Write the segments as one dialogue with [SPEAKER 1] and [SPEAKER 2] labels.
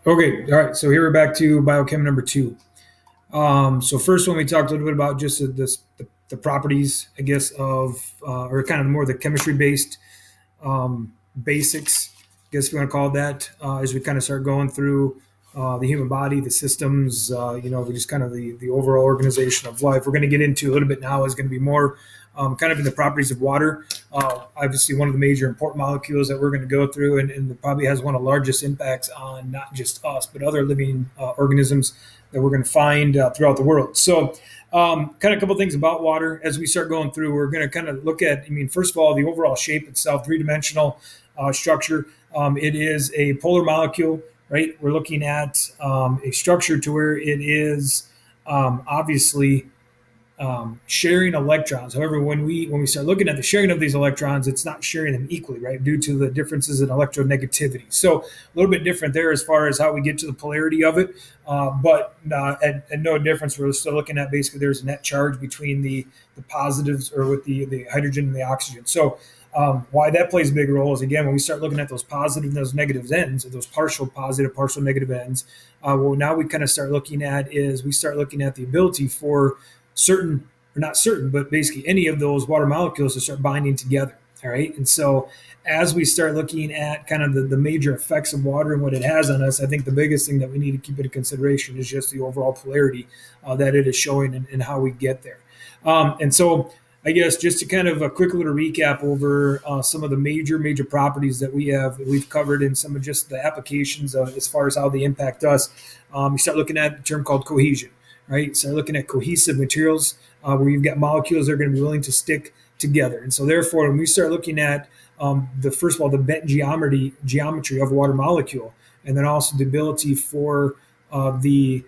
[SPEAKER 1] Okay, all right. So here we're back to biochem number two. So first one we talked a little bit about just the properties, I guess, of or kind of more the chemistry based basics, I guess if you want to call it that, as we kind of start going through the human body, the systems, just kind of the overall organization of life. We're going to get into a little bit now is going to be more kind of in the properties of water. Obviously, one of the major important molecules that we're going to go through and probably has one of the largest impacts on not just us, but other living organisms that we're going to find throughout the world. So, kind of a couple things about water as we start going through. We're going to kind of look at, first of all, the overall shape itself, three-dimensional structure. It is a polar molecule, right? We're looking at a structure to where it is obviously sharing electrons. However, when we start looking at the sharing of these electrons, it's not sharing them equally, right? Due to the differences in electronegativity. So a little bit different there as far as how we get to the polarity of it. But at no difference, we're still looking at basically there's a net charge between the positives or with the hydrogen and the oxygen. So why that plays a big role is, again, when we start looking at those positive and those negative ends, or those partial positive, partial negative ends, what now we kind of start looking at is we start looking at the ability for certain, or not certain, but basically any of those water molecules to start binding together. All right. And so as we start looking at kind of the major effects of water and what it has on us, I think the biggest thing that we need to keep into consideration is just the overall polarity that it is showing and how we get there. And so I guess just to kind of a quick little recap over some of the major properties that we've covered in some of just the applications as far as how they impact us. We start looking at a term called cohesion, right? So looking at cohesive materials where you've got molecules that are going to be willing to stick together. And so therefore, when we start looking at first of all, the bent geometry of a water molecule, and then also the ability for the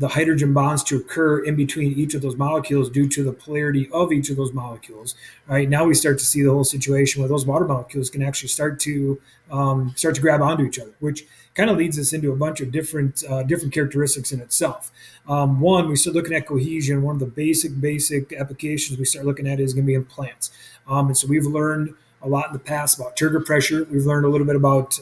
[SPEAKER 1] hydrogen bonds to occur in between each of those molecules due to the polarity of each of those molecules. Right now, we start to see the whole situation where those water molecules can actually start to grab onto each other, which kind of leads us into a bunch of different characteristics in itself. One, we start looking at cohesion. One of the basic applications we start looking at is going to be in plants. And so we've learned a lot in the past about turgor pressure. We've learned a little bit about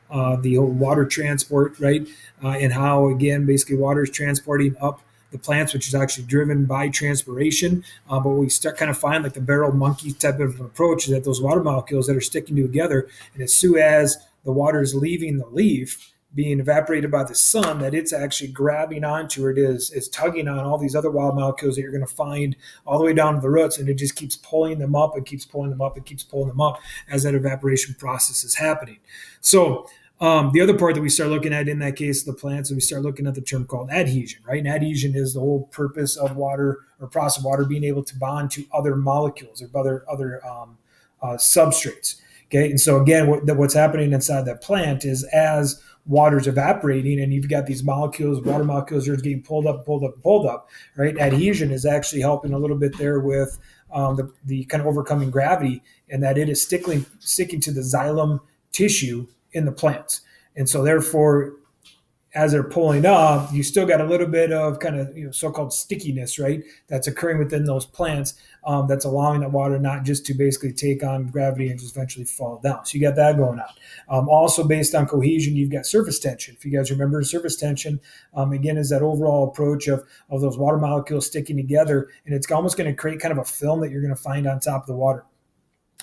[SPEAKER 1] the whole water transport, right? And how, again, basically water is transporting up the plants, which is actually driven by transpiration. But we start kind of find like the barrel monkey type of approach is that those water molecules that are sticking together, and as soon as the water is leaving the leaf, being evaporated by the sun, that it's actually grabbing onto it, is tugging on all these other water molecules that you're going to find all the way down to the roots, and it just keeps pulling them up and keeps pulling them up and keeps pulling them up as that evaporation process is happening. So the other part that we start looking at in that case, the plants, and we start looking at the term called adhesion, right? And adhesion is the whole purpose of water or process of water being able to bond to other molecules or other substrates. Okay, and so again, what's happening inside that plant is as water's evaporating and you've got these molecules, water molecules are getting pulled up, right? Adhesion is actually helping a little bit there with the kind of overcoming gravity, and that it is sticking to the xylem tissue in the plants. And so therefore, as they're pulling up, you still got a little bit of kind of so-called stickiness, right? That's occurring within those plants. That's allowing that water not just to basically take on gravity and just eventually fall down. So you got that going on. Also based on cohesion, you've got surface tension. If you guys remember, surface tension, again, is that overall approach of those water molecules sticking together. And it's almost going to create kind of a film that you're going to find on top of the water.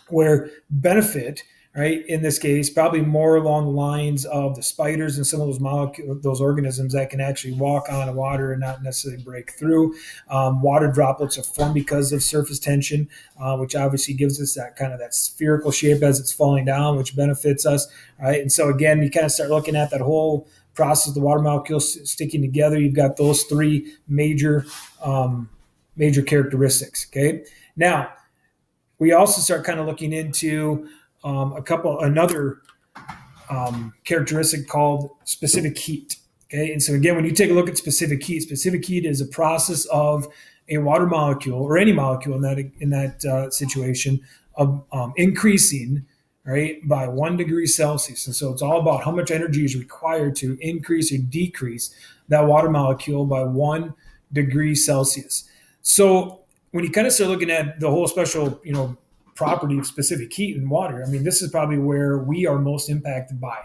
[SPEAKER 1] Where benefit, right, in this case, probably more along the lines of the spiders and some of those molecules, those organisms that can actually walk on water and not necessarily break through. Water droplets are formed because of surface tension, which obviously gives us that kind of that spherical shape as it's falling down, which benefits us, right? And so again, you kind of start looking at that whole process, the water molecules sticking together. You've got those three major characteristics. Okay, now we also start kind of looking into another characteristic called specific heat. Okay, and so again, when you take a look at specific heat is a process of a water molecule or any molecule in that situation of increasing, right, by 1 degree Celsius. And so it's all about how much energy is required to increase or decrease that water molecule by 1 degree Celsius. So when you kind of start looking at the whole special, property of specific heat in water, this is probably where we are most impacted by,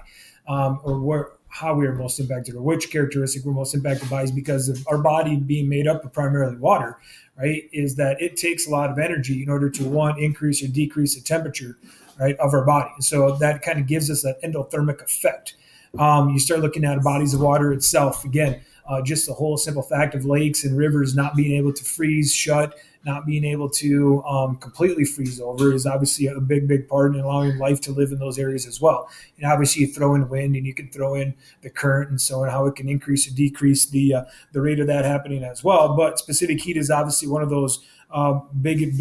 [SPEAKER 1] or how we are most impacted or which characteristic we're most impacted by is because of our body being made up of primarily water, right? Is that it takes a lot of energy in order to one, increase or decrease the temperature, right, of our body. So that kind of gives us that endothermic effect. You start looking at bodies of water itself. Again, just the whole simple fact of lakes and rivers not being able to freeze shut, not being able to completely freeze over is obviously a big part in allowing life to live in those areas as well. And obviously you throw in wind and you can throw in the current and so on, how it can increase or decrease the rate of that happening as well. But specific heat is obviously one of those big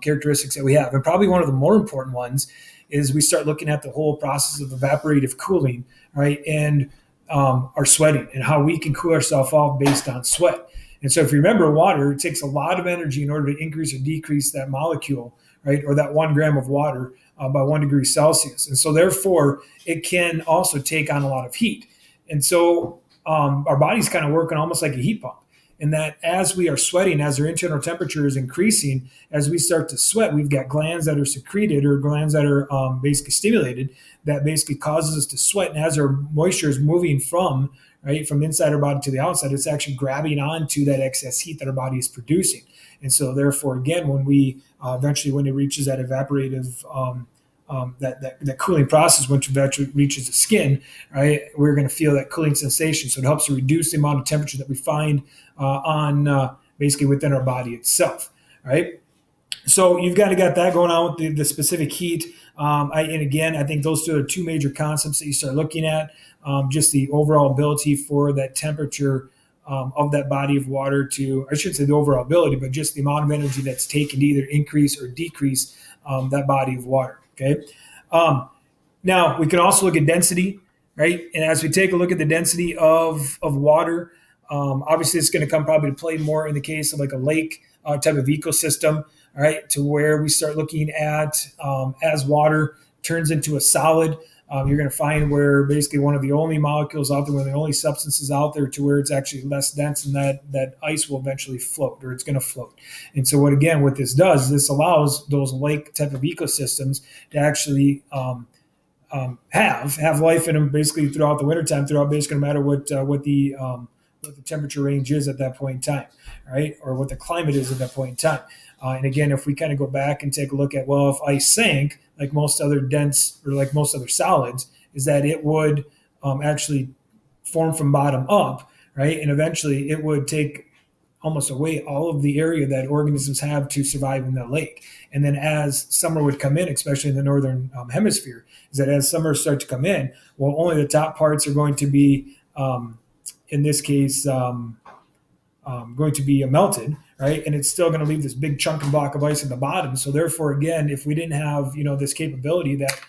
[SPEAKER 1] characteristics that we have. And probably one of the more important ones is we start looking at the whole process of evaporative cooling, right? And our sweating and how we can cool ourselves off based on sweat. And so if you remember water, it takes a lot of energy in order to increase or decrease that molecule, right? Or that 1 gram of water by 1 degree Celsius. And so therefore it can also take on a lot of heat. And so our body's kind of working almost like a heat pump. And that as we are sweating, as our internal temperature is increasing, as we start to sweat, we've got glands that are secreted or glands that are basically stimulated that basically causes us to sweat. And as our moisture is moving from inside our body to the outside, it's actually grabbing onto that excess heat that our body is producing. And so therefore, again, when we eventually, when it reaches that evaporative that cooling process, once it eventually reaches the skin, right, we're going to feel that cooling sensation. So it helps to reduce the amount of temperature that we find on basically within our body itself, right? So you've got that going on with the specific heat. And again, I think those are two major concepts that you start looking at. Just the overall ability for that temperature of that body of water to, I should say the overall ability, but just the amount of energy that's taken to either increase or decrease that body of water. Okay. Now we can also look at density, right? And as we take a look at the density of water, obviously it's going to come probably to play more in the case of like a lake type of ecosystem, right? To where we start looking at as water turns into a solid, you're going to find where basically one of the only molecules out there, one of the only substances out there to where it's actually less dense, and that ice will eventually float, or it's going to float. And so what this does, this allows those lake type of ecosystems to actually have life in them basically throughout the wintertime, throughout basically no matter what the temperature range is at that point in time, right? Or what the climate is at that point in time. And again, if we kind of go back and take a look at, well, if ice sank, like most other dense or like most other solids, is that it would actually form from bottom up, right? And eventually it would take almost away all of the area that organisms have to survive in that lake. And then as summer would come in, especially in the northern hemisphere, is that as summer starts to come in, well, only the top parts are going to be, in this case, going to be melted, right? And it's still going to leave this big chunk and block of ice at the bottom. So therefore, again, if we didn't have, this capability that,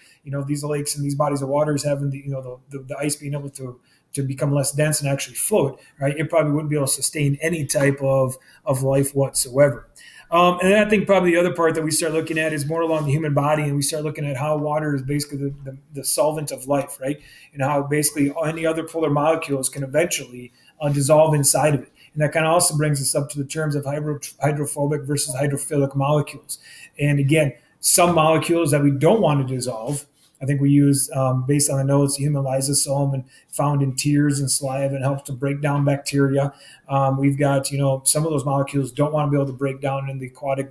[SPEAKER 1] these lakes and these bodies of waters having the ice being able to become less dense and actually float, right? It probably wouldn't be able to sustain any type of life whatsoever. And then I think probably the other part that we start looking at is more along the human body, and we start looking at how water is basically the solvent of life, right? And how basically any other polar molecules can eventually dissolve inside of it. And that kind of also brings us up to the terms of hydrophobic versus hydrophilic molecules. And again, some molecules that we don't want to dissolve, I think we use, based on the notes, the human lysosome and found in tears and saliva, and helps to break down bacteria. We've got, some of those molecules don't want to be able to break down in the aquatic,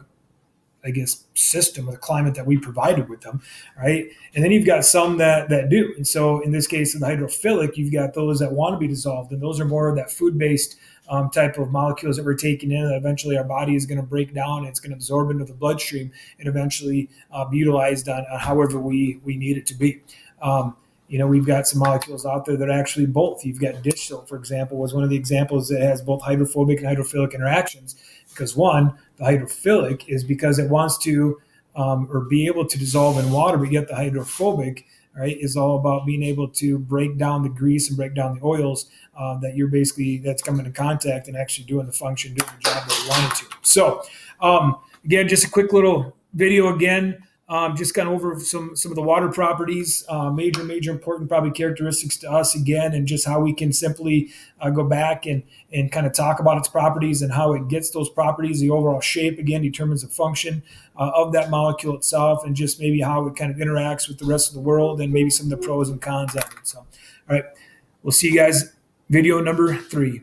[SPEAKER 1] system or the climate that we provided with them, right? And then you've got some that do. And so in this case, in the hydrophilic, you've got those that want to be dissolved, and those are more of that food-based type of molecules that we're taking in that eventually our body is going to break down. It's going to absorb into the bloodstream and eventually be utilized on however we need it to be. We've got some molecules out there that are actually both. You've got dish soap, for example, was one of the examples that has both hydrophobic and hydrophilic interactions. Because one, the hydrophilic is because it wants to or be able to dissolve in water, but yet the hydrophobic, right, is all about being able to break down the grease and break down the oils that's coming in contact and actually doing the function, doing the job that we want it to. So again, just a quick little video again. just kind of over some of the water properties, major important probably characteristics to us again, and just how we can simply go back and kind of talk about its properties and how it gets those properties. The overall shape again determines the function of that molecule itself, and just maybe how it kind of interacts with the rest of the world, and maybe some of the pros and cons of it. So, all right, we'll see you guys. Video number 3.